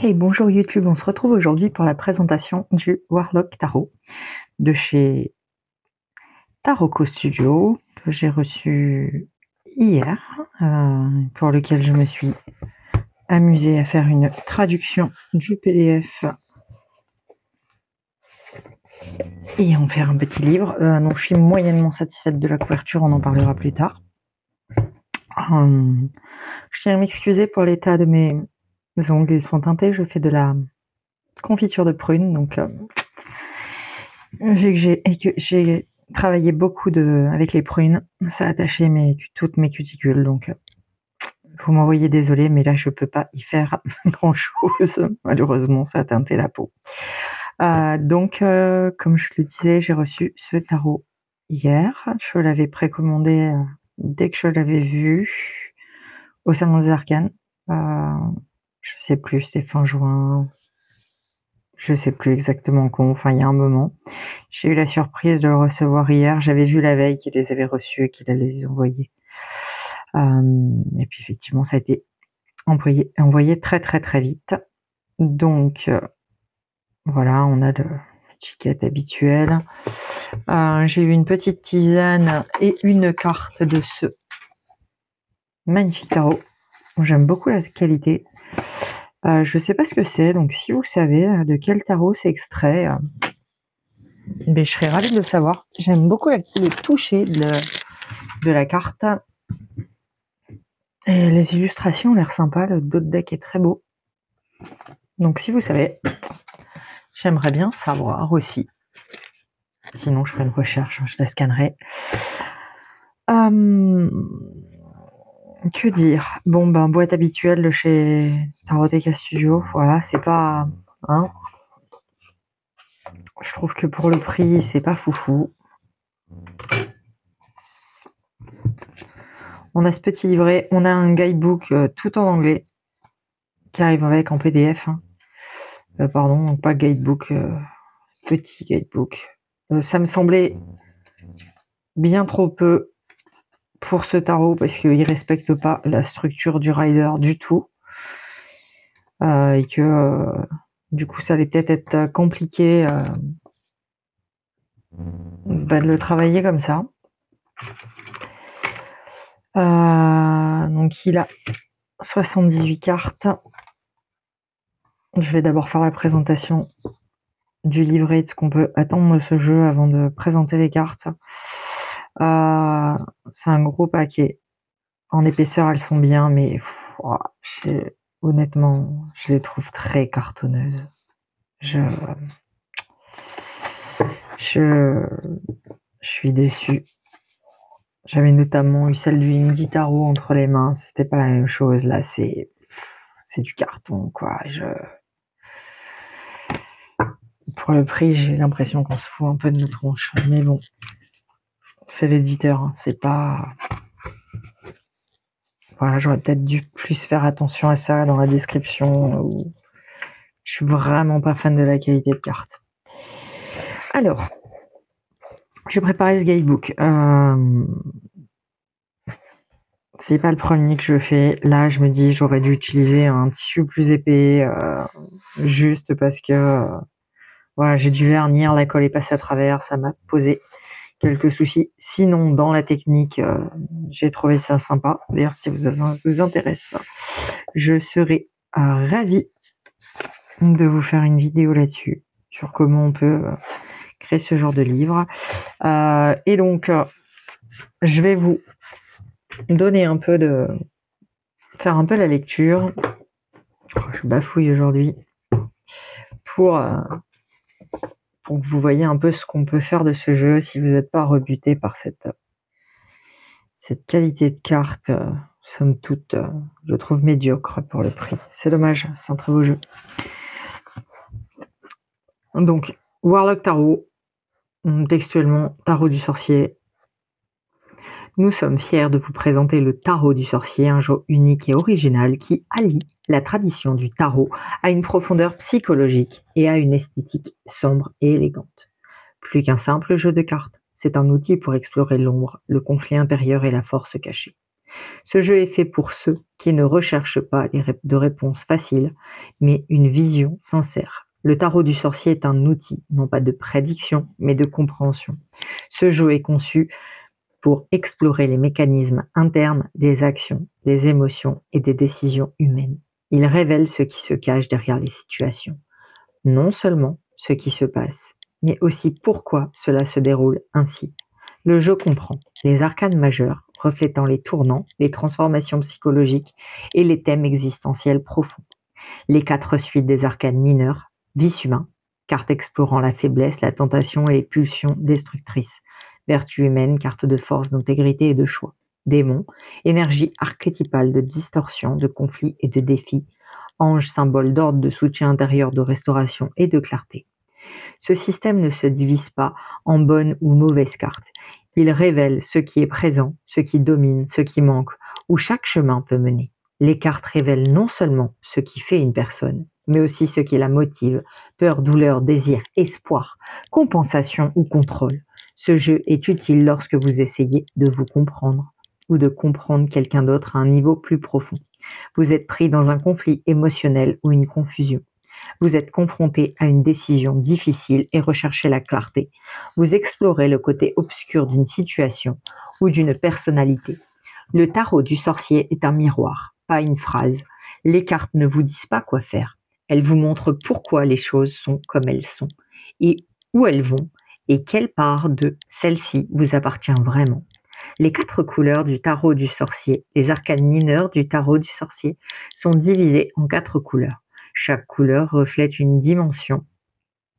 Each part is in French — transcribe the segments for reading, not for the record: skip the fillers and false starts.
Hey, bonjour YouTube, on se retrouve aujourd'hui pour la présentation du Warlock Tarot de chez Taroko Studio que j'ai reçu hier, pour lequel je me suis amusée à faire une traduction du PDF et en faire un petit livre. Donc je suis moyennement satisfaite de la couverture, on en parlera plus tard. Je tiens à m'excuser pour l'état de mes ongles, ils sont teintés, je fais de la confiture de prunes, donc vu que j'ai travaillé beaucoup avec les prunes, ça a attaché toutes mes cuticules, donc vous m'envoyez désolé, mais là je peux pas y faire grand chose, malheureusement ça a teinté la peau. Donc comme je le disais, j'ai reçu ce tarot hier, je l'avais précommandé dès que je l'avais vu au Salon des Arcanes, je sais plus, c'était fin juin, je sais plus exactement quand, enfin il y a un moment. J'ai eu la surprise de le recevoir hier, j'avais vu la veille qu'il les avait reçus et qu'il allait les envoyer. Et puis effectivement ça a été envoyé très très très vite. Donc voilà, on a l'étiquette habituelle. J'ai eu une petite tisane et une carte de ce magnifique tarot. J'aime beaucoup la qualité. Je sais pas ce que c'est, donc si vous savez de quel tarot c'est extrait, je serais ravie de le savoir. J'aime beaucoup le toucher de la carte. Et les illustrations ont l'air sympas, le dos de deck est très beau. Donc si vous savez, j'aimerais bien savoir aussi. Sinon je ferai une recherche, je la scannerai. Que dire? Bon ben boîte habituelle de chez Taroteca Studio, voilà, c'est pas... Hein, je trouve que pour le prix, c'est pas foufou. On a ce petit livret, on a un guidebook tout en anglais qui arrive avec en PDF. Pardon, pas guidebook, petit guidebook. Ça me semblait bien trop peu pour ce tarot parce qu'il ne respecte pas la structure du rider du tout. Et que du coup ça allait peut-être être compliqué de le travailler comme ça. Donc il a 78 cartes. Je vais d'abord faire la présentation du livret, de ce qu'on peut attendre de ce jeu avant de présenter les cartes. C'est un gros paquet. En épaisseur, elles sont bien, mais honnêtement, je les trouve très cartonneuses. Je suis déçue. J'avais notamment eu celle du Indie Tarot entre les mains, c'était pas la même chose. Là, c'est du carton, quoi. Pour le prix, j'ai l'impression qu'on se fout un peu de nos tronches. Mais bon, c'est l'éditeur, hein, c'est pas... Voilà, j'aurais peut-être dû plus faire attention à ça dans la description. Je suis vraiment pas fan de la qualité de carte. Alors, j'ai préparé ce guidebook. C'est pas le premier que je fais. Là, je me dis, j'aurais dû utiliser un tissu plus épais, juste parce que voilà, j'ai dû vernir, la colle est passée à travers, ça m'a posé quelques soucis. Sinon, dans la technique, j'ai trouvé ça sympa. D'ailleurs, si ça vous intéresse, je serais ravie de vous faire une vidéo là-dessus, sur comment on peut créer ce genre de livre. Et donc, je vais vous donner faire un peu la lecture. Je bafouille aujourd'hui pour que vous voyez un peu ce qu'on peut faire de ce jeu si vous n'êtes pas rebuté par cette qualité de carte, somme toute, je trouve médiocre pour le prix. C'est dommage, c'est un très beau jeu. Donc, Warlock Tarot, textuellement, Tarot du sorcier. Nous sommes fiers de vous présenter le Tarot du sorcier, un jeu unique et original qui allie la tradition du tarot à une profondeur psychologique et à une esthétique sombre et élégante. Plus qu'un simple jeu de cartes, c'est un outil pour explorer l'ombre, le conflit intérieur et la force cachée. Ce jeu est fait pour ceux qui ne recherche pas de réponses faciles, mais une vision sincère. Le tarot du sorcier est un outil, non pas de prédiction, mais de compréhension. Ce jeu est conçu pour explorer les mécanismes internes des actions, des émotions et des décisions humaines. Il révèle ce qui se cache derrière les situations. Non seulement ce qui se passe, mais aussi pourquoi cela se déroule ainsi. Le jeu comprend les arcanes majeures, reflétant les tournants, les transformations psychologiques et les thèmes existentiels profonds. Les 4 suites des arcanes mineures, vice humain, carte explorant la faiblesse, la tentation et les pulsions destructrices. Vertu humaine, carte de force, d'intégrité et de choix. Démon, énergie archétypale de distorsion, de conflit et de défi. Ange, symbole d'ordre, de soutien intérieur, de restauration et de clarté. Ce système ne se divise pas en bonnes ou mauvaises cartes. Il révèle ce qui est présent, ce qui domine, ce qui manque, où chaque chemin peut mener. Les cartes révèlent non seulement ce qui fait une personne, mais aussi ce qui la motive, peur, douleur, désir, espoir, compensation ou contrôle. Ce jeu est utile lorsque vous essayez de vous comprendre ou de comprendre quelqu'un d'autre à un niveau plus profond. Vous êtes pris dans un conflit émotionnel ou une confusion. Vous êtes confronté à une décision difficile et recherchez la clarté. Vous explorez le côté obscur d'une situation ou d'une personnalité. Le tarot du sorcier est un miroir, pas une phrase. Les cartes ne vous disent pas quoi faire. Elles vous montrent pourquoi les choses sont comme elles sont et où elles vont et quelle part de celle-ci vous appartient vraiment. Les 4 couleurs du tarot du sorcier, les arcanes mineures du tarot du sorcier, sont divisées en 4 couleurs. Chaque couleur reflète une dimension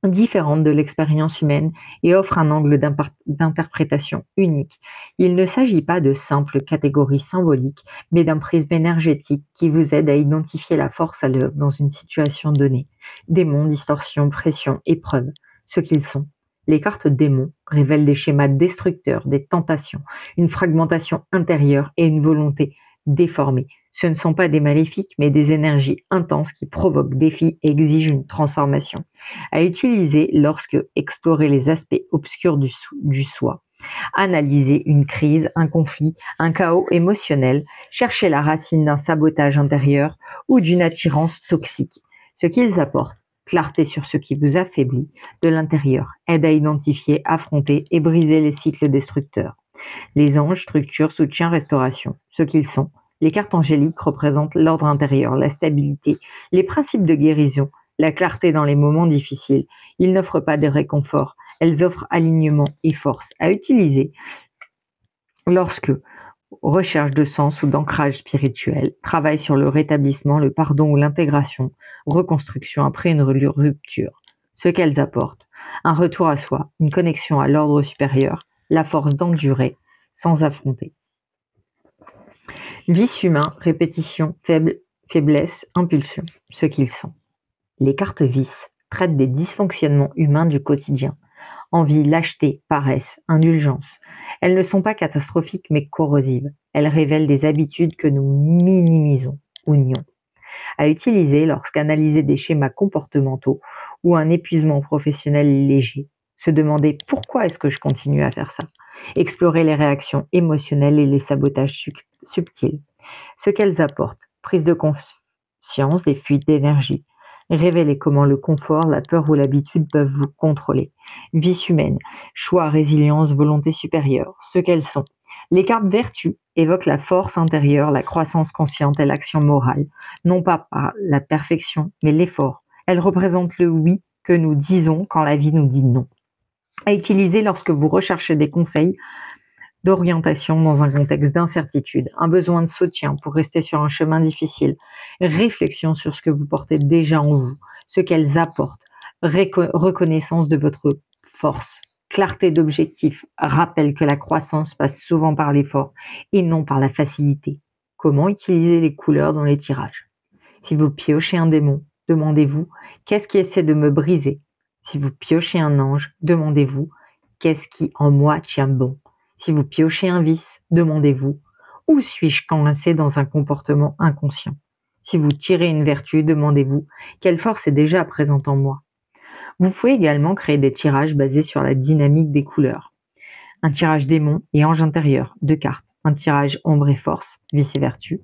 différente de l'expérience humaine et offre un angle d'interprétation unique. Il ne s'agit pas de simples catégories symboliques, mais d'un prisme énergétique qui vous aide à identifier la force à l'œuvre dans une situation donnée. Démons, distorsion, pression, épreuve, ce qu'ils sont. Les cartes démons révèlent des schémas destructeurs, des tentations, une fragmentation intérieure et une volonté déformée. Ce ne sont pas des maléfiques, mais des énergies intenses qui provoquent défis et exigent une transformation. À utiliser lorsque explorer les aspects obscurs du soi, analyser une crise, un conflit, un chaos émotionnel, chercher la racine d'un sabotage intérieur ou d'une attirance toxique. Ce qu'ils apportent, clarté sur ce qui vous affaiblit de l'intérieur, aide à identifier, affronter et briser les cycles destructeurs. Les anges, structure, soutien, restauration, ce qu'ils sont. Les cartes angéliques représentent l'ordre intérieur, la stabilité, les principes de guérison, la clarté dans les moments difficiles. Ils n'offrent pas de réconfort, elles offrent alignement et force à utiliser lorsque recherche de sens ou d'ancrage spirituel, travail sur le rétablissement, le pardon ou l'intégration, reconstruction après une rupture. Ce qu'elles apportent, un retour à soi, une connexion à l'ordre supérieur, la force d'endurer sans affronter. Vice humain, répétition, faiblesse, impulsion, ce qu'ils sont. Les cartes vices traitent des dysfonctionnements humains du quotidien. Envie, lâcheté, paresse, indulgence. Elles ne sont pas catastrophiques mais corrosives. Elles révèlent des habitudes que nous minimisons ou nions. À utiliser lorsqu'analyser des schémas comportementaux ou un épuisement professionnel léger. Se demander pourquoi est-ce que je continue à faire ça. Explorer les réactions émotionnelles et les sabotages subtils. Ce qu'elles apportent, prise de conscience des fuites d'énergie. Révéler comment le confort, la peur ou l'habitude peuvent vous contrôler. Vice humaine, choix, résilience, volonté supérieure, ce qu'elles sont. Les cartes vertu évoquent la force intérieure, la croissance consciente et l'action morale, non pas par la perfection, mais l'effort. Elles représentent le oui que nous disons quand la vie nous dit non. À utiliser lorsque vous recherchez des conseils d'orientation dans un contexte d'incertitude, un besoin de soutien pour rester sur un chemin difficile, réflexion sur ce que vous portez déjà en vous, ce qu'elles apportent, reconnaissance de votre force, clarté d'objectif, rappel que la croissance passe souvent par l'effort et non par la facilité. Comment utiliser les couleurs dans les tirages? Si vous piochez un démon, demandez-vous qu'est-ce qui essaie de me briser? Si vous piochez un ange, demandez-vous qu'est-ce qui en moi tient bon? Si vous piochez un vice, demandez-vous où suis-je coincé dans un comportement inconscient? Si vous tirez une vertu, demandez-vous quelle force est déjà présente en moi? Vous pouvez également créer des tirages basés sur la dynamique des couleurs. Un tirage démon et ange intérieur, 2 cartes. un tirage ombre et force, vice et vertu,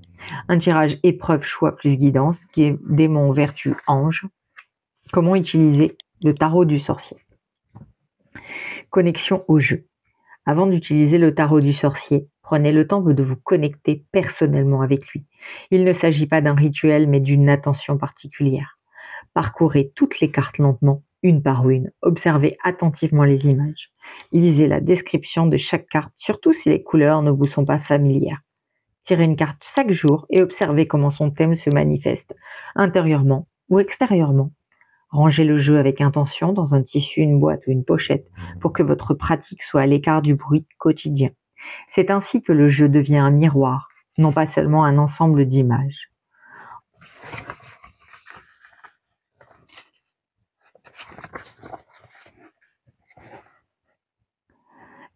un tirage épreuve, choix plus guidance, qui est démon, vertu, ange. Comment utiliser le tarot du sorcier? Connexion au jeu. Avant d'utiliser le tarot du sorcier, prenez le temps de vous connecter personnellement avec lui. Il ne s'agit pas d'un rituel, mais d'une attention particulière. Parcourez toutes les cartes lentement, une par une. Observez attentivement les images. Lisez la description de chaque carte, surtout si les couleurs ne vous sont pas familières. Tirez une carte chaque jour et observez comment son thème se manifeste, intérieurement ou extérieurement. Rangez le jeu avec intention dans un tissu, une boîte ou une pochette pour que votre pratique soit à l'écart du bruit quotidien. C'est ainsi que le jeu devient un miroir, non pas seulement un ensemble d'images.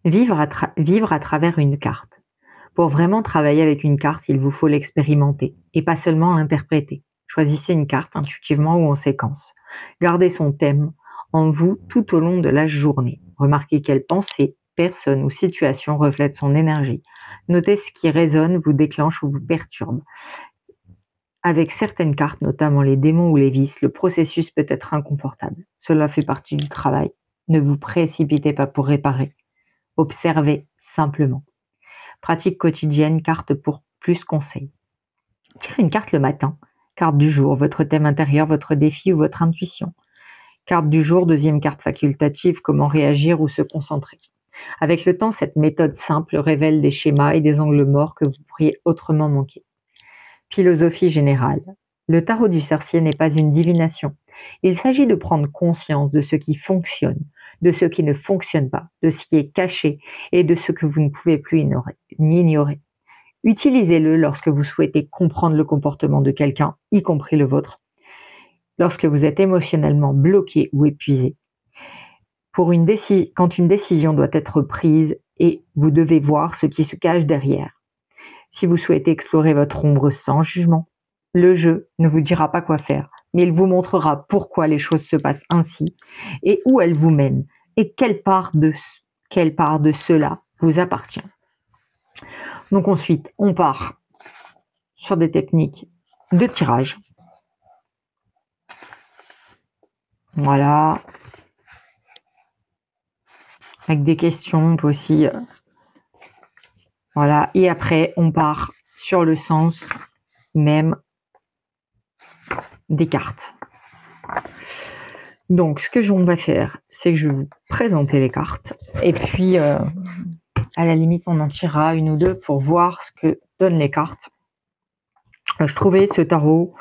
Vivre à travers une carte. Pour vraiment travailler avec une carte, il vous faut l'expérimenter et pas seulement l'interpréter. Choisissez une carte intuitivement ou en séquence. Gardez son thème en vous tout au long de la journée. Remarquez quelle pensée, personne ou situation reflète son énergie. Notez ce qui résonne, vous déclenche ou vous perturbe. Avec certaines cartes, notamment les démons ou les vices, le processus peut être inconfortable. Cela fait partie du travail. Ne vous précipitez pas pour réparer. Observez simplement. Pratique quotidienne, carte pour plus conseils. Tirez une carte le matin. Carte du jour, votre thème intérieur, votre défi ou votre intuition. Carte du jour, deuxième carte facultative, comment réagir ou se concentrer. Avec le temps, cette méthode simple révèle des schémas et des angles morts que vous pourriez autrement manquer. Philosophie générale. Le tarot du sorcier n'est pas une divination. Il s'agit de prendre conscience de ce qui fonctionne, de ce qui ne fonctionne pas, de ce qui est caché et de ce que vous ne pouvez plus ignorer. Utilisez-le lorsque vous souhaitez comprendre le comportement de quelqu'un, y compris le vôtre, lorsque vous êtes émotionnellement bloqué ou épuisé, quand une décision doit être prise et vous devez voir ce qui se cache derrière. Si vous souhaitez explorer votre ombre sans jugement, le jeu ne vous dira pas quoi faire, mais il vous montrera pourquoi les choses se passent ainsi et où elles vous mènent et quelle part de cela vous appartient. Donc ensuite, on part sur des techniques de tirage. Voilà. Avec des questions, on peut aussi... voilà. Et après, on part sur le sens même des cartes. Donc, ce que on va faire, c'est que je vais vous présenter les cartes. Et puis, à la limite, on en tirera une ou deux pour voir ce que donnent les cartes. Je trouvais ce tarot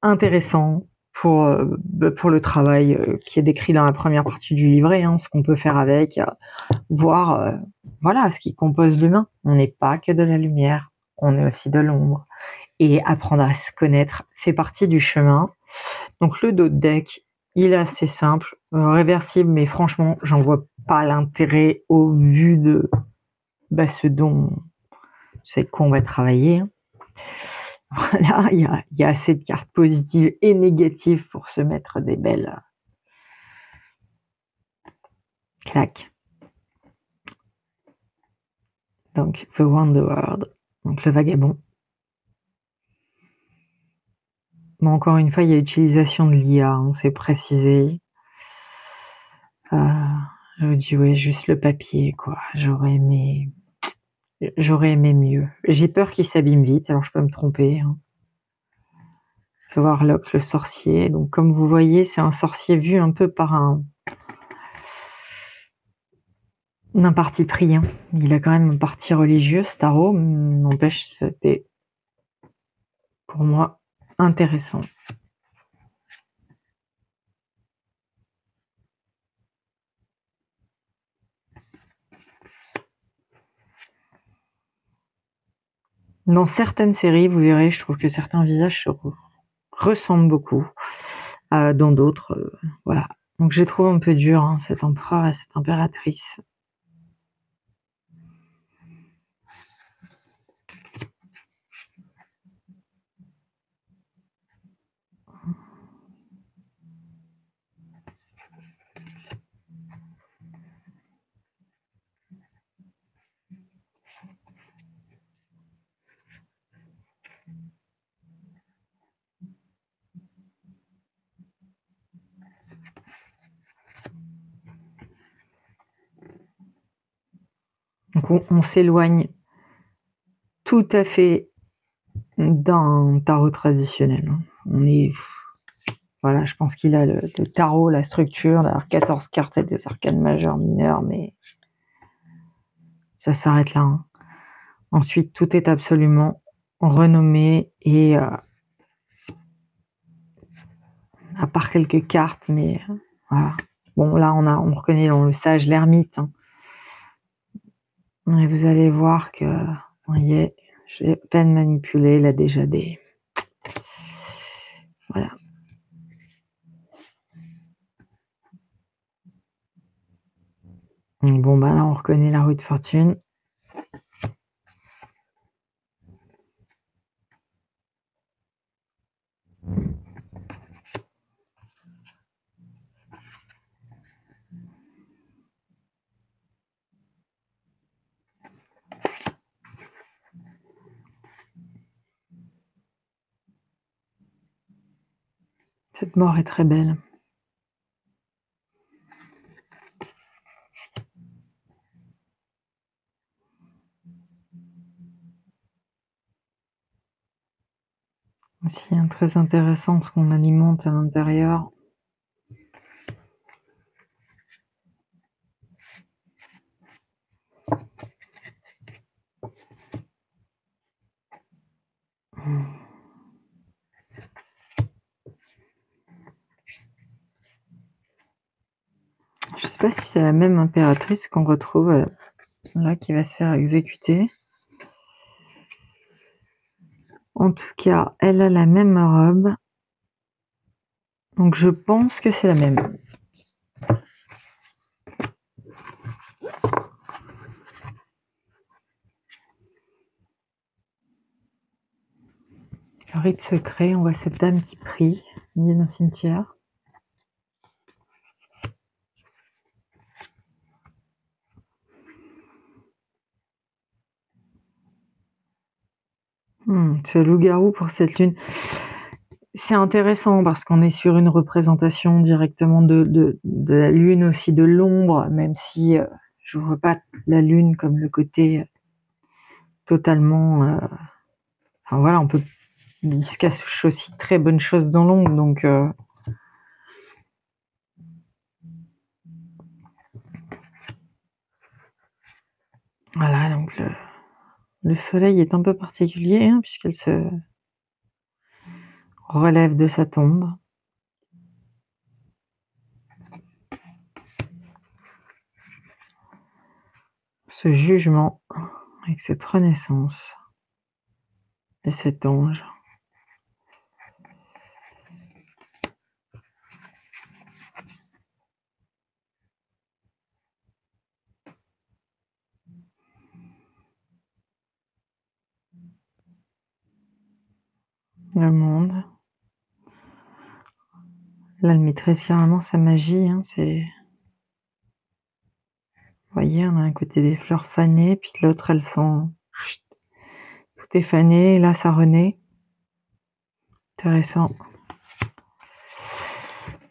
intéressant pour le travail qui est décrit dans la première partie du livret, hein, ce qu'on peut faire avec, voir voilà, ce qui compose l'humain. On n'est pas que de la lumière, on est aussi de l'ombre. Et apprendre à se connaître fait partie du chemin. Donc le dos de deck, il est assez simple, réversible, mais franchement, j'en vois pas l'intérêt au vu de ce dont c'est qu'on va travailler. Voilà, il y a assez de cartes positives et négatives pour se mettre des belles claques. Donc, The Wanderer, donc le vagabond. Bon, encore une fois, il y a utilisation de l'IA, hein, c'est précisé. Je vous dis, ouais, juste le papier, quoi. J'aurais aimé mieux. J'ai peur qu'il s'abîme vite, alors je peux me tromper. Hein. Warlock, le sorcier. Donc, comme vous voyez, c'est un sorcier vu un peu par un parti pris. Hein. Il a quand même un parti religieux, ce tarot. N'empêche, c'était pour moi intéressant. Dans certaines séries, vous verrez, je trouve que certains visages se ressemblent beaucoup. Dans d'autres, voilà. Donc, je les trouve un peu durs, hein, cet empereur et cette impératrice. Donc on s'éloigne tout à fait d'un tarot traditionnel. On est... Voilà, je pense qu'il a le tarot, la structure, d'avoir 14 cartes avec des arcanes majeures, mineures, mais ça s'arrête là. Hein. Ensuite, tout est absolument renommé et à part quelques cartes, mais voilà. Bon, là, on reconnaît dans le sage l'ermite. Hein. Et vous allez voir que, vous voyez, j'ai à peine manipulé, il a déjà des... Voilà. Bon, bah là, on reconnaît la roue de fortune. Cette mort est très belle. Aussi, hein, très intéressant ce qu'on alimente à l'intérieur. Je sais pas si c'est la même impératrice qu'on retrouve là qui va se faire exécuter. En tout cas, elle a la même robe. Donc je pense que c'est la même. Le rite secret, on voit cette dame qui prie au milieu d'un cimetière. Ce loup-garou pour cette lune. C'est intéressant parce qu'on est sur une représentation directement de la lune, aussi de l'ombre, même si je ne vois pas la lune comme le côté totalement... Enfin voilà, il se cache aussi de très bonnes choses dans l'ombre, donc... Voilà, donc le soleil est un peu particulier, hein, puisqu'elle se relève de sa tombe. Ce jugement, avec cette renaissance et cet ange. Le monde. Là, elle maîtrise carrément sa magie. Hein, c'est... Vous voyez, on a un côté des fleurs fanées, puis de l'autre, elles sont... Tout est fané, et là, ça renaît. Intéressant.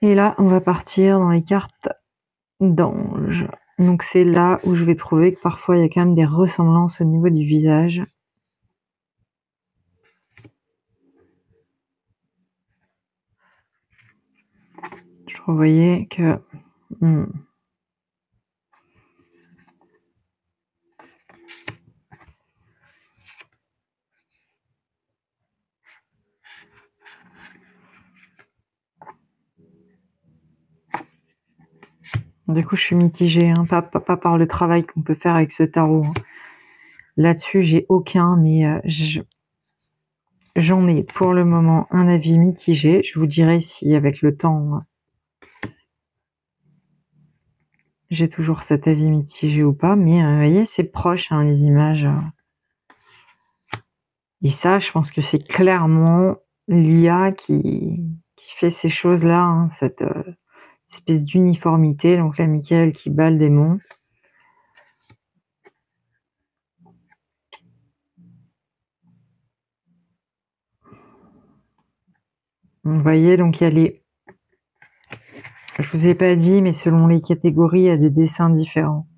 Et là, on va partir dans les cartes d'ange. Donc, c'est là où je vais trouver que parfois, il y a quand même des ressemblances au niveau du visage. Je voyais que... Du coup, je suis mitigée, hein, pas par le travail qu'on peut faire avec ce tarot. Hein. Là-dessus, j'ai aucun, mais j'en ai pour le moment un avis mitigé. Je vous dirai si avec le temps, j'ai toujours cet avis mitigé ou pas. Mais vous voyez, c'est proche, hein, les images. Et ça, je pense que c'est clairement l'IA qui fait ces choses-là, hein, cette espèce d'uniformité. Donc là, Michael qui bat le démon. Vous voyez, donc il y a les... Je vous ai pas dit, mais selon les catégories, il y a des dessins différents.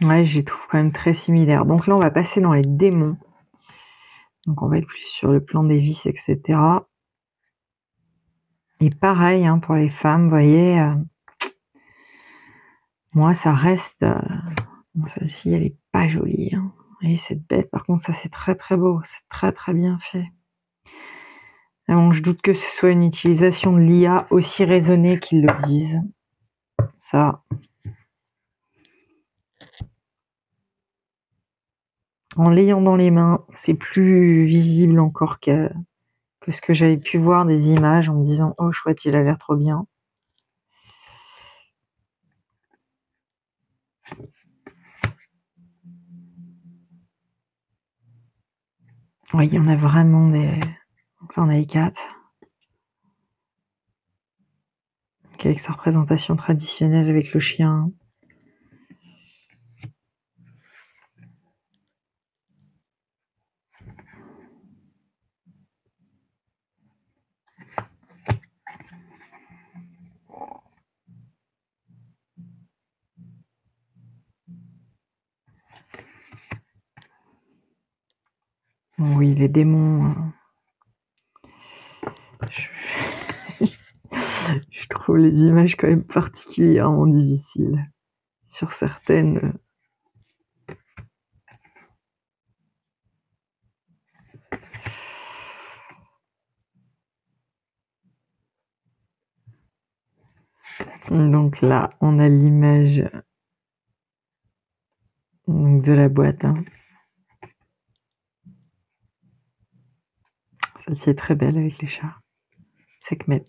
Ouais, je les trouve quand même très similaires. Donc là, on va passer dans les démons. Donc on va être plus sur le plan des vices, etc. Et pareil, hein, pour les femmes, vous voyez, moi, ça reste... bon, celle-ci, elle est pas jolie. Hein. Vous voyez, cette bête, par contre, ça, c'est très, très beau. C'est très, très bien fait. Mais bon, je doute que ce soit une utilisation de l'IA aussi raisonnée qu'ils le disent. Ça... En l'ayant dans les mains, c'est plus visible encore que ce que j'avais pu voir des images en me disant « Oh, chouette, il a l'air trop bien ». Oui, il y en a vraiment des... Donc là, on a les 4. Donc avec sa représentation traditionnelle avec le chien. Oui, les démons... Je trouve les images quand même particulièrement difficiles. Sur certaines... Donc là, on a l'image de la boîte. Hein. Celle-ci est très belle avec les chats. Sekhmet.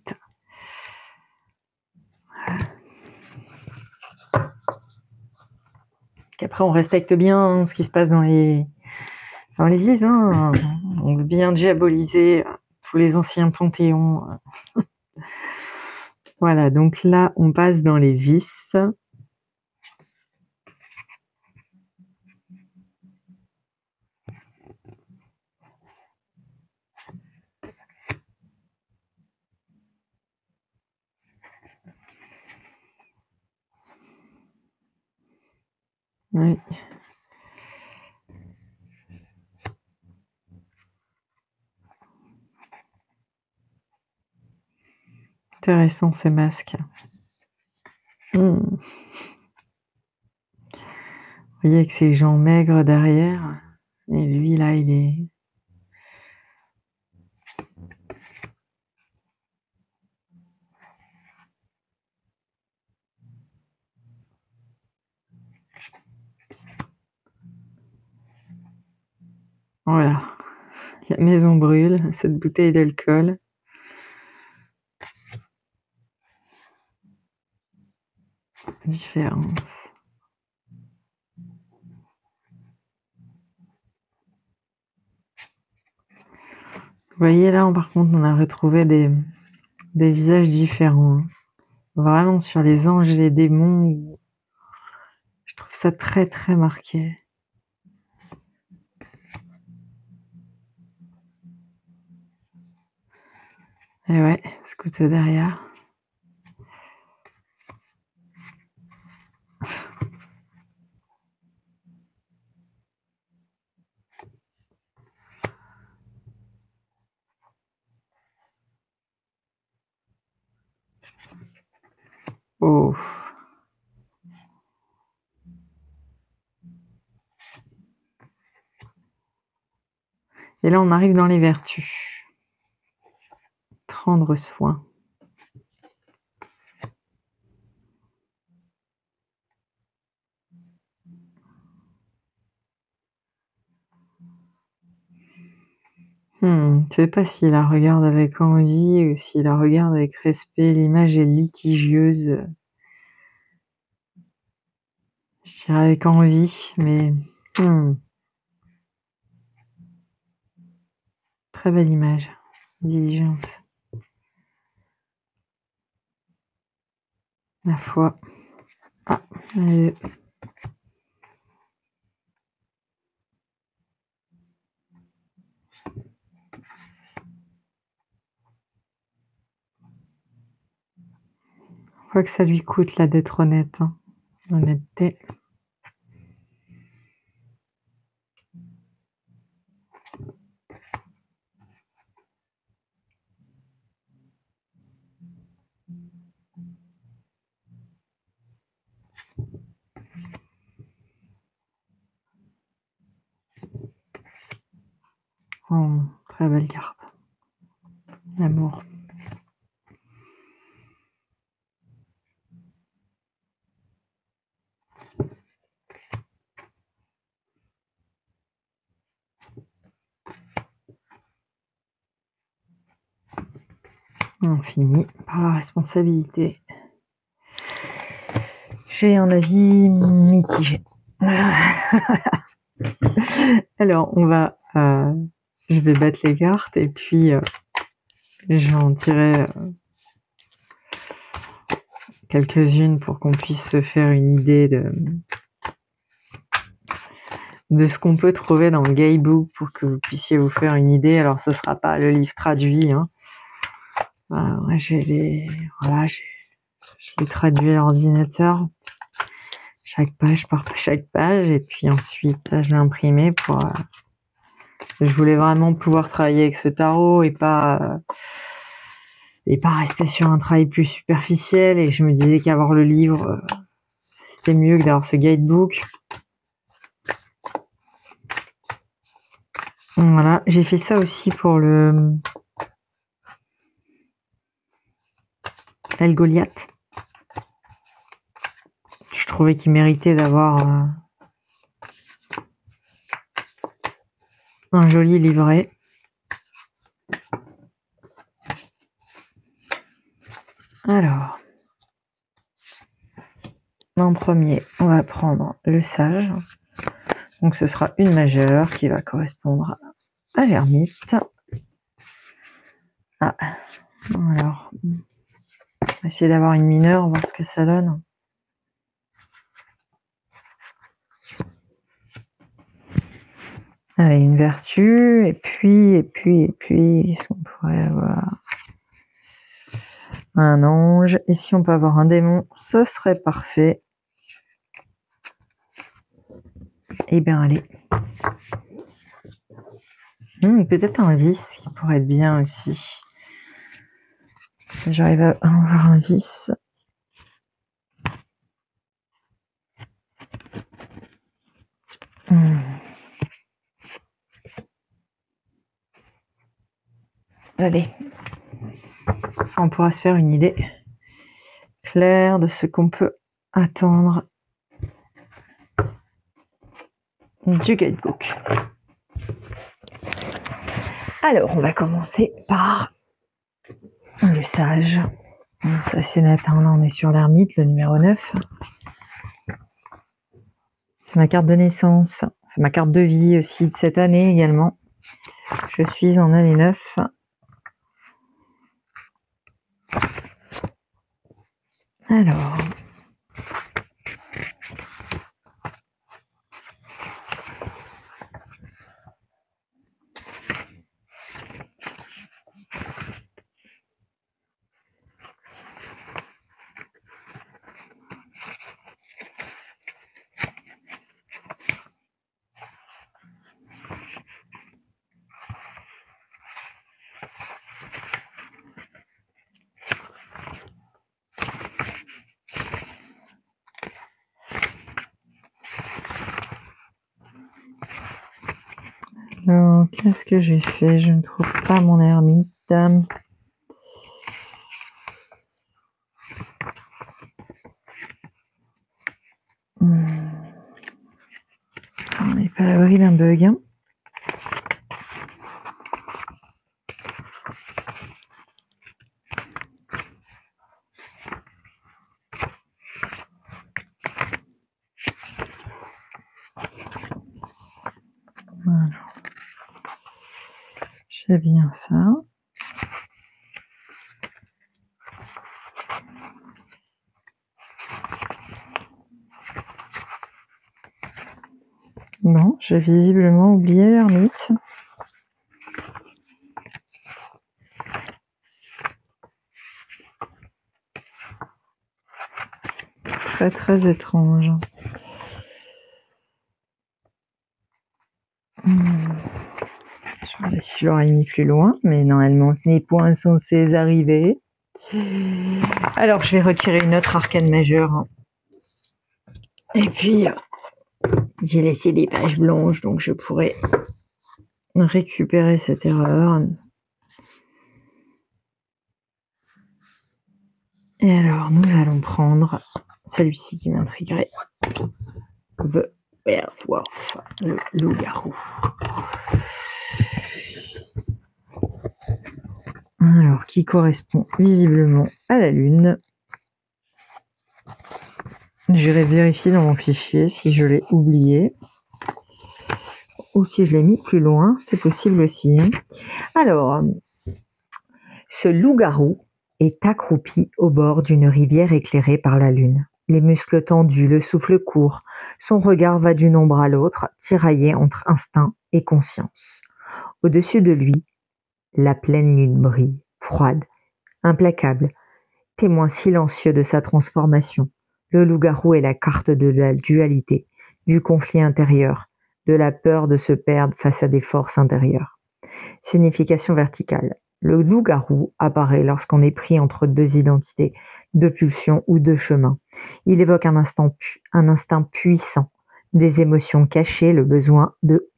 Qu'après, on respecte bien ce qui se passe dans l'église. Hein. On veut bien diaboliser tous les anciens panthéons. Voilà, donc là, on passe dans les vices. Oui. Intéressant ces masques. Vous voyez avec ses gens maigres derrière. Et lui, là, il est... Voilà. La maison brûle, cette bouteille d'alcool. Différence. Vous voyez là, par contre, on a retrouvé des visages différents. Hein. Vraiment sur les anges et les démons. Je trouve ça très très marqué. Et ouais, Scout derrière. Oh. Et là, on arrive dans les vertus. Prendre soin. Je ne sais pas s'il la regarde avec envie ou s'il la regarde avec respect. L'image est litigieuse. Je dirais avec envie, mais... Très belle image. Diligence. La foi. Ah, allez. Je crois que ça lui coûte là d'être honnête. Hein. Honnêteté. Oh, très belle carte. L'amour. On finit par la responsabilité. J'ai un avis mitigé. Alors, je vais battre les cartes et puis j'en tirerai quelques-unes pour qu'on puisse se faire une idée de ce qu'on peut trouver dans le guidebook pour que vous puissiez vous faire une idée. Alors, ce sera pas le livre traduit, hein. Je l'ai traduit à l'ordinateur, chaque page par chaque page, et puis ensuite je l'ai imprimé pour. Je voulais vraiment pouvoir travailler avec ce tarot et pas rester sur un travail plus superficiel. Et je me disais qu'avoir le livre, c'était mieux que d'avoir ce guidebook. Voilà, j'ai fait ça aussi pour le Goliath. Je trouvais qu'il méritait d'avoir un joli livret. Alors, en premier, on va prendre le sage. Donc ce sera une majeure qui va correspondre à l'ermite. Ah, alors, on va essayer d'avoir une mineure, voir ce que ça donne. Allez, une vertu, et puis, est-ce qu'on pourrait avoir un ange? Et si on peut avoir un démon, ce serait parfait. Eh bien, allez. Peut-être un vice qui pourrait être bien aussi. J'arrive à avoir un vice. Allez. Ça, on pourra se faire une idée claire de ce qu'on peut attendre du guidebook. Alors, on va commencer par le sage. Ça, c'est net, hein. Là, on est sur l'ermite, le numéro 9. C'est ma carte de naissance. C'est ma carte de vie aussi de cette année également. Je suis en année 9. Alors... Alors, qu'est-ce que j'ai fait? Je ne trouve pas mon ermite. On n'est pas à l'abri d'un bug. Hein. Voilà. J'ai bien ça. Bon, j'ai visiblement oublié l'ermite. Très très étrange. Je vais si je l'aurais mis plus loin, mais normalement ce n'est point censé arriver. Alors je vais retirer une autre arcane majeure. Et puis j'ai laissé des pages blanches, donc je pourrais récupérer cette erreur. Et alors, nous allons prendre celui-ci qui m'intriguerait. The Werewolf, le loup-garou. Alors, qui correspond visiblement à la lune. J'irai vérifier dans mon fichier si je l'ai oublié. Ou si je l'ai mis plus loin, c'est possible aussi. Alors, ce loup-garou est accroupi au bord d'une rivière éclairée par la lune. Les muscles tendus, le souffle court, son regard va d'une ombre à l'autre, tiraillé entre instinct et conscience. Au-dessus de lui, la pleine lune brille, froide, implacable, témoin silencieux de sa transformation. Le loup-garou est la carte de la dualité, du conflit intérieur, de la peur de se perdre face à des forces intérieures. Signification verticale. Le loup-garou apparaît lorsqu'on est pris entre deux identités, deux pulsions ou deux chemins. Il évoque un instinct puissant, des émotions cachées, le besoin de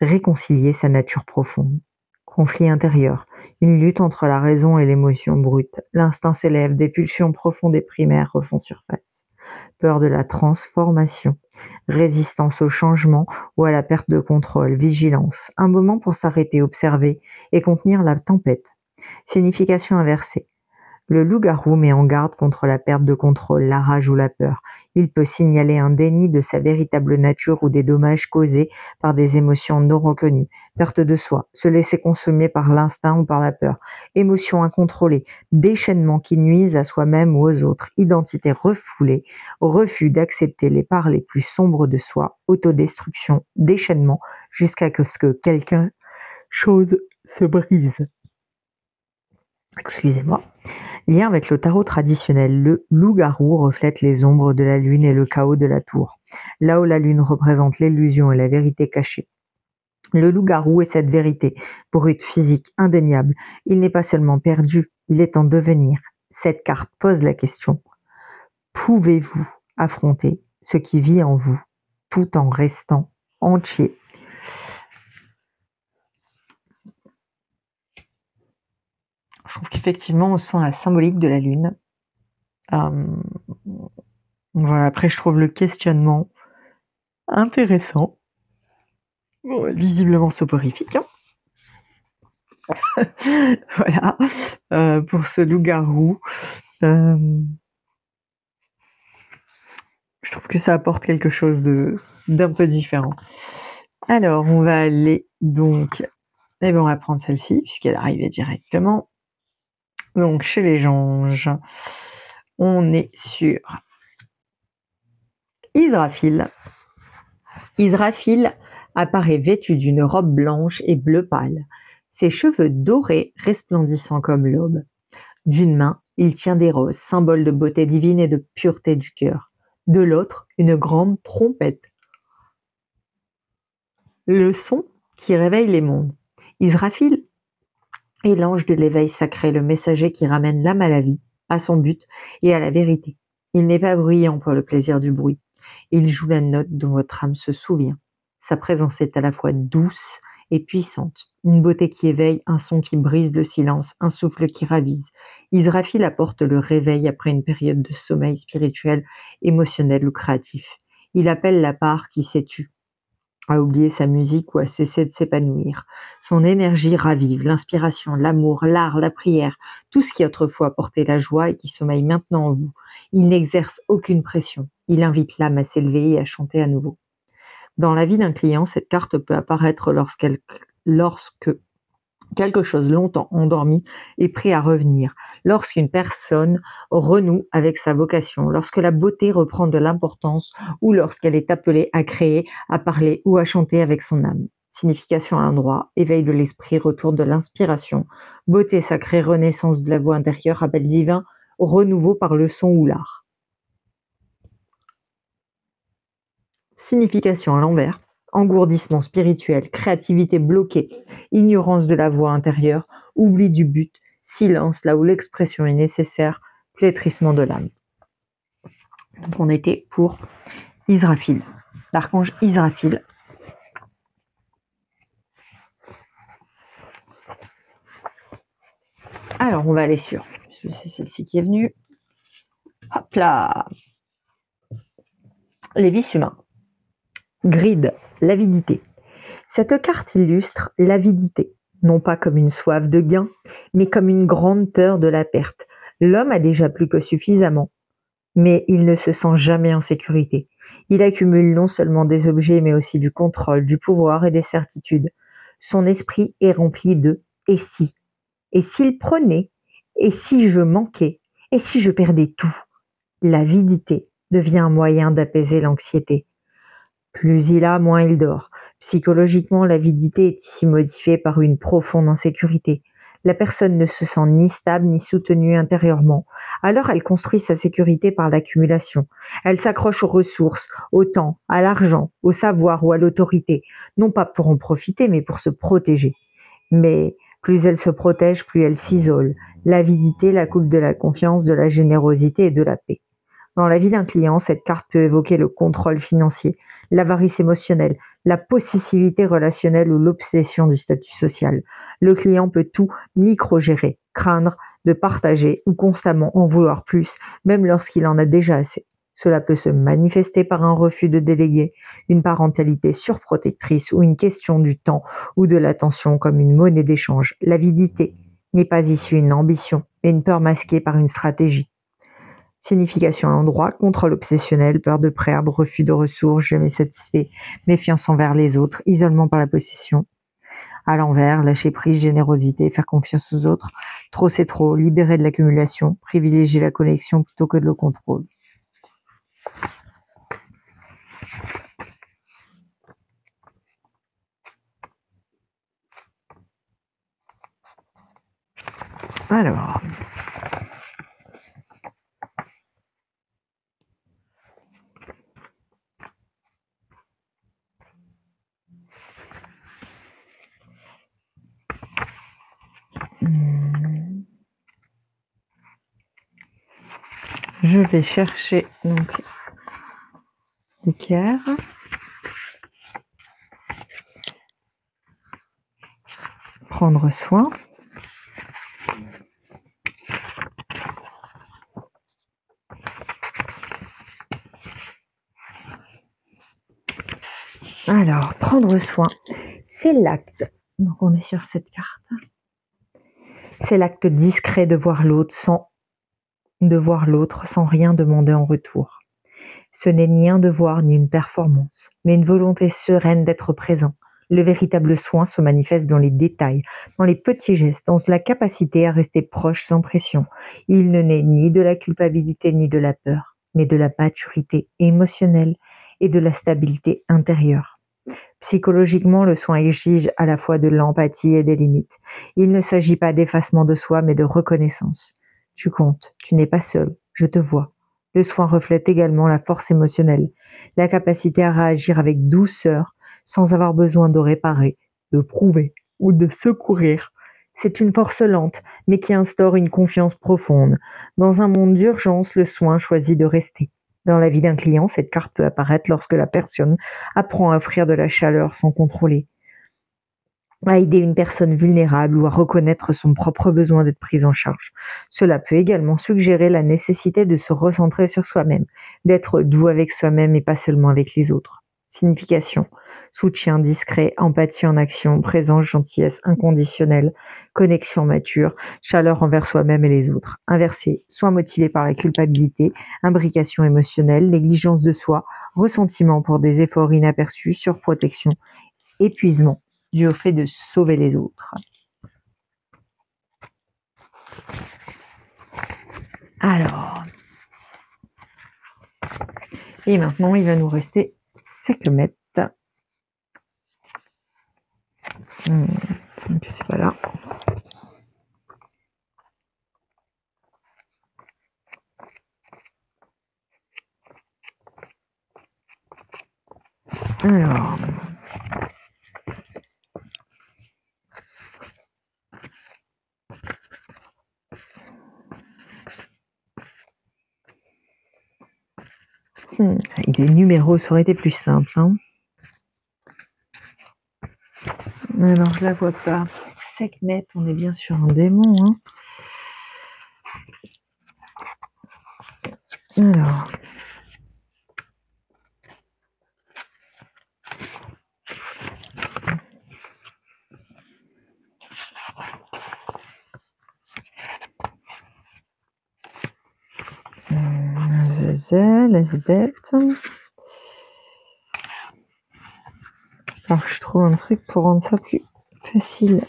réconcilier sa nature profonde. Conflit intérieur, une lutte entre la raison et l'émotion brute. L'instinct s'élève, des pulsions profondes et primaires refont surface. Peur de la transformation, résistance au changement ou à la perte de contrôle, vigilance, un moment pour s'arrêter, observer et contenir la tempête. Signification inversée. Le loup-garou met en garde contre la perte de contrôle, la rage ou la peur. Il peut signaler un déni de sa véritable nature ou des dommages causés par des émotions non reconnues. Perte de soi, se laisser consommer par l'instinct ou par la peur. Émotions incontrôlées, déchaînements qui nuisent à soi-même ou aux autres. Identité refoulée, refus d'accepter les parts les plus sombres de soi. Autodestruction, déchaînement, jusqu'à ce que quelque chose se brise. Excusez-moi. Lien avec le tarot traditionnel, le loup-garou reflète les ombres de la lune et le chaos de la tour, là où la lune représente l'illusion et la vérité cachée. Le loup-garou est cette vérité, brute, physique, indéniable. Il n'est pas seulement perdu, il est en devenir. Cette carte pose la question: pouvez-vous affronter ce qui vit en vous, tout en restant entier? Je trouve qu'effectivement, on sent la symbolique de la lune. Voilà, après, je trouve le questionnement intéressant. Bon, visiblement soporifique. Hein. Voilà, pour ce loup-garou. Je trouve que ça apporte quelque chose d'un peu différent. Alors, on va aller donc... Eh bien, on va prendre celle-ci, puisqu'elle arrivait directement. Donc, chez les anges, on est sur Israfil. Israfil apparaît vêtu d'une robe blanche et bleu pâle, ses cheveux dorés resplendissant comme l'aube. D'une main, il tient des roses, symbole de beauté divine et de pureté du cœur. De l'autre, une grande trompette. Le son qui réveille les mondes. Israfil est l'ange de l'éveil sacré, le messager qui ramène l'âme à la vie, à son but et à la vérité. Il n'est pas bruyant pour le plaisir du bruit. Il joue la note dont votre âme se souvient. Sa présence est à la fois douce et puissante. Une beauté qui éveille, un son qui brise le silence, un souffle qui ravise. Israfil apporte le réveil après une période de sommeil spirituel, émotionnel ou créatif. Il appelle la part qui s'est tue, à oublier sa musique ou à cesser de s'épanouir. Son énergie ravive l'inspiration, l'amour, l'art, la prière, tout ce qui autrefois apportait la joie et qui sommeille maintenant en vous. Il n'exerce aucune pression. Il invite l'âme à s'élever et à chanter à nouveau. Dans la vie d'un client, cette carte peut apparaître lorsque quelque chose longtemps endormi est prêt à revenir, lorsqu'une personne renoue avec sa vocation, lorsque la beauté reprend de l'importance ou lorsqu'elle est appelée à créer, à parler ou à chanter avec son âme. Signification à l'endroit, éveil de l'esprit, retour de l'inspiration, beauté sacrée, renaissance de la voix intérieure, appel divin, renouveau par le son ou l'art. Signification à l'envers, engourdissement spirituel, créativité bloquée, ignorance de la voix intérieure, oubli du but, silence là où l'expression est nécessaire, flétrissement de l'âme. Donc on était pour Israfil, l'archange Israfil. Alors, on va aller sur... C'est celle-ci qui est venue. Hop là. Les vices humains. Grid, l'avidité. Cette carte illustre l'avidité, non pas comme une soif de gain, mais comme une grande peur de la perte. L'homme a déjà plus que suffisamment, mais il ne se sent jamais en sécurité. Il accumule non seulement des objets, mais aussi du contrôle, du pouvoir et des certitudes. Son esprit est rempli de « et si ». Et s'il prenait, et si je manquais, et si je perdais tout. L'avidité devient un moyen d'apaiser l'anxiété. Plus il a, moins il dort. Psychologiquement, l'avidité est ici modifiée par une profonde insécurité. La personne ne se sent ni stable ni soutenue intérieurement. Alors elle construit sa sécurité par l'accumulation. Elle s'accroche aux ressources, au temps, à l'argent, au savoir ou à l'autorité, non pas pour en profiter, mais pour se protéger. Mais plus elle se protège, plus elle s'isole. L'avidité la coupe de la confiance, de la générosité et de la paix. Dans la vie d'un client, cette carte peut évoquer le contrôle financier, l'avarice émotionnelle, la possessivité relationnelle ou l'obsession du statut social. Le client peut tout micro-gérer, craindre de partager ou constamment en vouloir plus, même lorsqu'il en a déjà assez. Cela peut se manifester par un refus de déléguer, une parentalité surprotectrice ou une question du temps ou de l'attention comme une monnaie d'échange. L'avidité n'est pas issue d'une ambition, mais une peur masquée par une stratégie. Signification à l'endroit, contrôle obsessionnel, peur de perdre, refus de ressources, jamais satisfait, méfiance envers les autres, isolement par la possession. À l'envers, lâcher prise, générosité, faire confiance aux autres. Trop c'est trop, libérer de l'accumulation, privilégier la connexion plutôt que le contrôle. Alors... Je vais chercher donc l'équerre. Prendre soin. Alors, prendre soin, c'est l'acte. Donc, on est sur cette carte. C'est l'acte discret de voir l'autre sans rien demander en retour. Ce n'est ni un devoir ni une performance, mais une volonté sereine d'être présent. Le véritable soin se manifeste dans les détails, dans les petits gestes, dans la capacité à rester proche sans pression. Il ne naît ni de la culpabilité ni de la peur, mais de la maturité émotionnelle et de la stabilité intérieure. Psychologiquement, le soin exige à la fois de l'empathie et des limites. Il ne s'agit pas d'effacement de soi, mais de reconnaissance. Tu comptes, tu n'es pas seul, je te vois. Le soin reflète également la force émotionnelle, la capacité à réagir avec douceur, sans avoir besoin de réparer, de prouver ou de secourir. C'est une force lente, mais qui instaure une confiance profonde. Dans un monde d'urgence, le soin choisit de rester. Dans la vie d'un client, cette carte peut apparaître lorsque la personne apprend à offrir de la chaleur sans contrôler, à aider une personne vulnérable ou à reconnaître son propre besoin d'être prise en charge. Cela peut également suggérer la nécessité de se recentrer sur soi-même, d'être doux avec soi-même et pas seulement avec les autres. Signification: soutien discret, empathie en action, présence, gentillesse inconditionnelle, connexion mature, chaleur envers soi-même et les autres. Inversé, soit motivé par la culpabilité, imbrication émotionnelle, négligence de soi, ressentiment pour des efforts inaperçus, surprotection, épuisement dû au fait de sauver les autres. Alors, et maintenant il va nous rester Sekhmet. Que c'est pas là. Alors, avec des numéros, ça aurait été plus simple. Hein. Alors, je la vois pas. Sekhmet, on est bien sur un démon. Hein. Alors. Azazel, Asbeth. Alors que je trouve un truc pour rendre ça plus facile.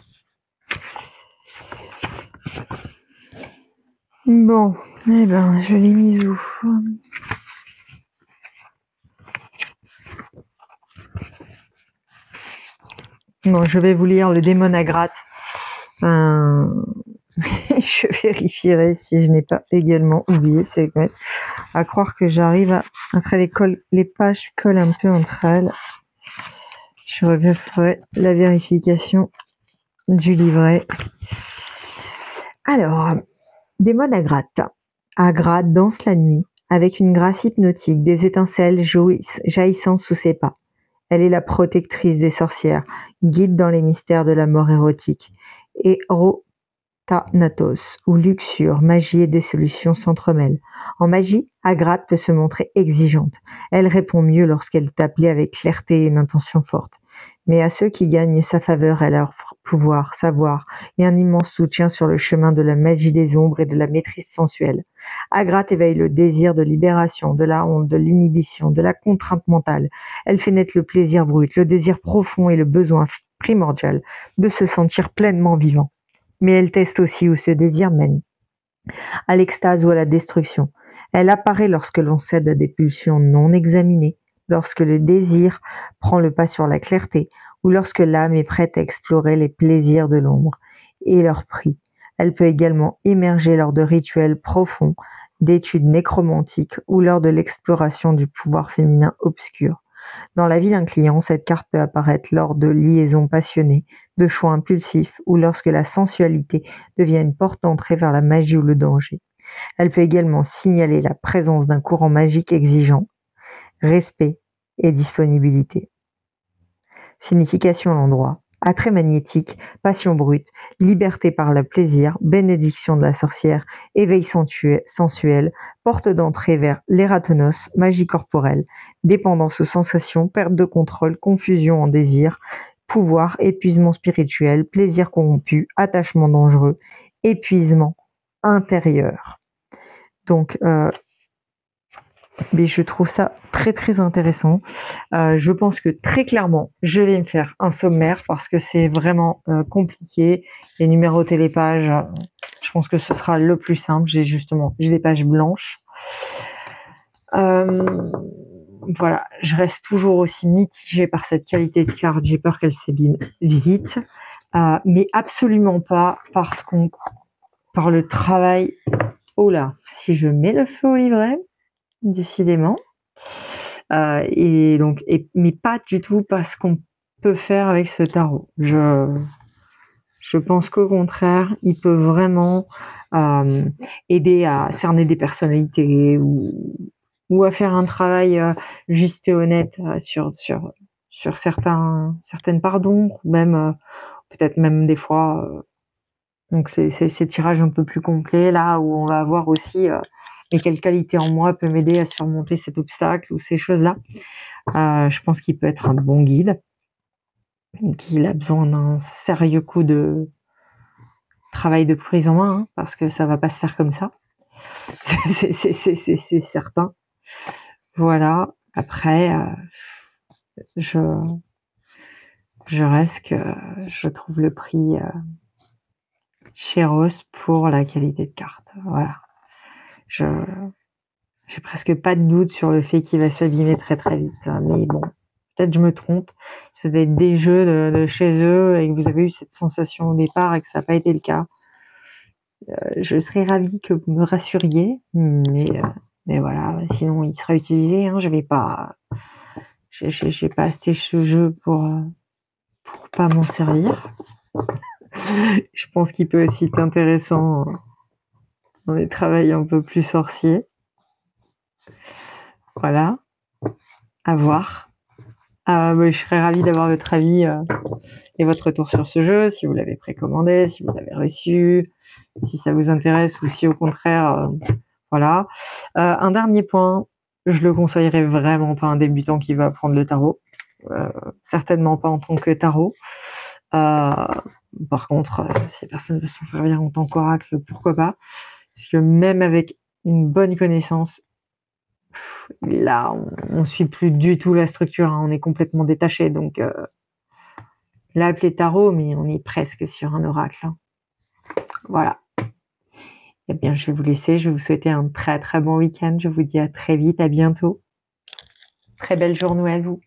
Bon, eh ben, je l'ai mise où? Bon, je vais vous lire le démon à gratte. Je vérifierai si je n'ai pas également oublié. C'est à croire que j'arrive après les pages collent un peu entre elles. Je referai la vérification du livret. Alors, démon à gratte. À gratte danse la nuit avec une grâce hypnotique, des étincelles jaillissant sous ses pas. Elle est la protectrice des sorcières, guide dans les mystères de la mort érotique. Thanatos, où luxure, magie et dissolution s'entremêlent. En magie, Agrath peut se montrer exigeante. Elle répond mieux lorsqu'elle est appelée avec clarté et une intention forte. Mais à ceux qui gagnent sa faveur, elle offre pouvoir, savoir et un immense soutien sur le chemin de la magie des ombres et de la maîtrise sensuelle. Agrath éveille le désir de libération, de la honte, de l'inhibition, de la contrainte mentale. Elle fait naître le plaisir brut, le désir profond et le besoin primordial de se sentir pleinement vivant. Mais elle teste aussi où ce désir mène, à l'extase ou à la destruction. Elle apparaît lorsque l'on cède à des pulsions non examinées, lorsque le désir prend le pas sur la clarté, ou lorsque l'âme est prête à explorer les plaisirs de l'ombre et leur prix. Elle peut également émerger lors de rituels profonds, d'études nécromantiques ou lors de l'exploration du pouvoir féminin obscur. Dans la vie d'un client, cette carte peut apparaître lors de liaisons passionnées, de choix impulsifs ou lorsque la sensualité devient une porte d'entrée vers la magie ou le danger. Elle peut également signaler la présence d'un courant magique exigeant, respect et disponibilité. Signification à l'endroit: attrait magnétique, passion brute, liberté par le plaisir, bénédiction de la sorcière, éveil sensuel, porte d'entrée vers l'ératonos, magie corporelle, dépendance aux sensations, perte de contrôle, confusion en désir, pouvoir, épuisement spirituel, plaisir corrompu, attachement dangereux, épuisement intérieur. Donc, mais je trouve ça très très intéressant. Je pense que très clairement, je vais me faire un sommaire parce que c'est vraiment compliqué et numéroter les pages. Je pense que ce sera le plus simple. J'ai des pages blanches. Voilà, je reste toujours aussi mitigée par cette qualité de carte. J'ai peur qu'elle s'abîme vite, mais absolument pas par le travail. Oh là, si je mets le feu au livret, décidément. Mais pas du tout parce qu'on peut faire avec ce tarot. Je pense qu'au contraire, il peut vraiment aider à cerner des personnalités ou à faire un travail juste et honnête sur certaines parts d'ombre, même peut-être même des fois. Donc c'est ces tirages un peu plus complets là où on va avoir aussi mais quelle qualité en moi peut m'aider à surmonter cet obstacle ou ces choses-là. Je pense qu'il peut être un bon guide, qu'il a besoin d'un sérieux coup de travail de prise en main, hein, parce que ça va pas se faire comme ça. C'est certain. Voilà. Après, je reste que je trouve le prix chéros pour la qualité de carte. Voilà. J'ai presque pas de doute sur le fait qu'il va s'abîmer très très vite. Mais bon, peut-être je me trompe. Si vous avez des jeux de chez eux et que vous avez eu cette sensation au départ et que ça n'a pas été le cas, je serais ravie que vous me rassuriez. Mais voilà, sinon il sera utilisé. Hein, j'ai pas acheté ce jeu pour pas m'en servir. Je pense qu'il peut aussi être intéressant dans des travails un peu plus sorciers. Voilà, à voir. Je serais ravie d'avoir votre avis et votre retour sur ce jeu, si vous l'avez précommandé, si vous l'avez reçu, si ça vous intéresse ou si au contraire Voilà. Un dernier point, je le conseillerais vraiment pas à un débutant qui veut apprendre le tarot. Certainement pas en tant que tarot. Par contre, si personne veut s'en servir en tant qu'oracle, pourquoi pas? Parce que même avec une bonne connaissance, là, on suit plus du tout la structure, hein, on est complètement détaché. Donc, là, appelé tarot, mais on est presque sur un oracle. Hein. Voilà. Eh bien, je vais vous laisser. Je vais vous souhaiter un très très bon week-end. Je vous dis à très vite, à bientôt. Très belle journée à vous.